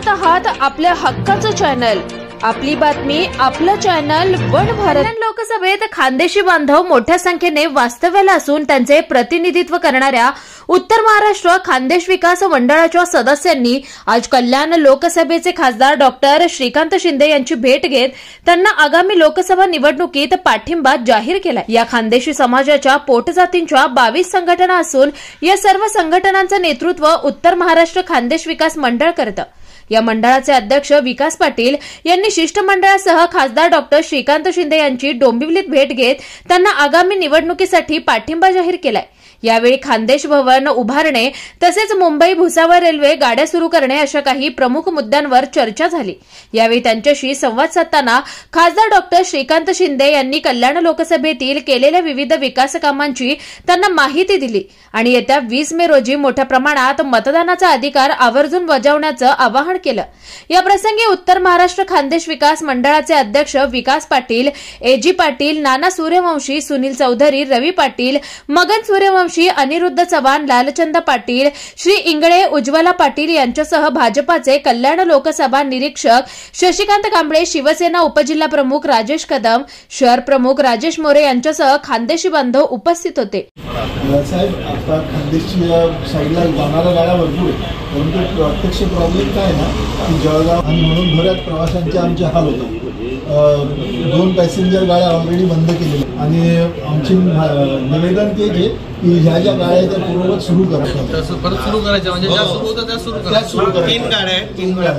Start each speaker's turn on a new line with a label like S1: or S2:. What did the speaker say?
S1: पाहत आहात आपल्या हक्काचं चॅनल, आपली बातमी, आपलं चॅनल वन भारत। लोकसभेत खानदेशी बांधव मोठ्या संख्येने वास्तव्याला असून त्यांचे प्रतिनिधित्व करणाऱ्या उत्तर महाराष्ट्र खानदेश विकास मंडळाच्या सदस्यांनी आज कल्याण लोकसभेचे खासदार डॉक्टर श्रीकांत शिंदे यांची भेट घेत त्यांना आगामी लोकसभा निवडणुकीत पाठिंबा जाहीर केला। या खानदेशी समाजाच्या पोटजातींच्या 22 संघटना असून या सर्व संघटनांचे नेतृत्व उत्तर महाराष्ट्र खानदेश विकास मंडळ करतं। या मंडळाचे अध्यक्ष विकास पाटील यांनी शिष्टमंडळासह खासदार डॉक्टर श्रीकांत शिंदे यांची डोंबिवलीत भेट घेत त्यांना आगामी निवडणुकीसाठी पाठिंबा जाहीर केलाय। यावेळी खानदेश भवन उभारणे तसेच मुंबई भुसावळ रेल्वे गाड्या सुरू करणे अशा काही प्रमुख मुद्द्यांवर चर्चा झाली। यावेळी त्यांच्याशी संवाद साधताना खासदार डॉक्टर श्रीकांत शिंदे यांनी कल्याण लोकसभेतील केलेल्या विविध विकास कामांची त्यांना माहिती दिली आणि येत्या 20 मे रोजी मोठ्या प्रमाणात मतदानाचा अधिकार आवर्जून बजावण्याचं आवाहन केलं। या प्रसंगी उत्तर महाराष्ट्र खानदेश विकास मंडळाचे अध्यक्ष विकास पाटील, एजी पाटील, नाना सूर्यवंशी, सुनील चौधरी, रवी पाटील, मगन सूर्यवंशी, अनिरुद्ध चव्हाण, लालचंद पाटील, श्री इंगळे, उज्ज्वला पाटील यांच्यासह भाजपाचे कल्याण लोकसभा निरीक्षक शशिकांत कांबळे, शिवसेना उपजिल्हा प्रमुख राजेश कदम, शहर प्रमुख राजेश मोरे यांच्यासह खानदेशी बांधव उपस्थित होते।
S2: साहेब, आता खानदेशच्या साईडला जाणाऱ्या गाड्या भरपूर, परंतु प्रत्यक्ष प्रॉब्लेम काय ना की जळगाव आणि म्हणून बऱ्याच प्रवाशांचे आमचे हाल होतात। 2 पॅसेंजर गाड्या ऑलरेडी बंद केलेल्या आणि आमची निवेदन ते की ह्या ज्या गाड्या त्या पूर्ववत सुरू करा,
S3: परत सुरू करायच्या, म्हणजे ज्या सुरू होतं त्या सुरू करा।
S2: 3 गाड्या आहेत, 3 गाड्या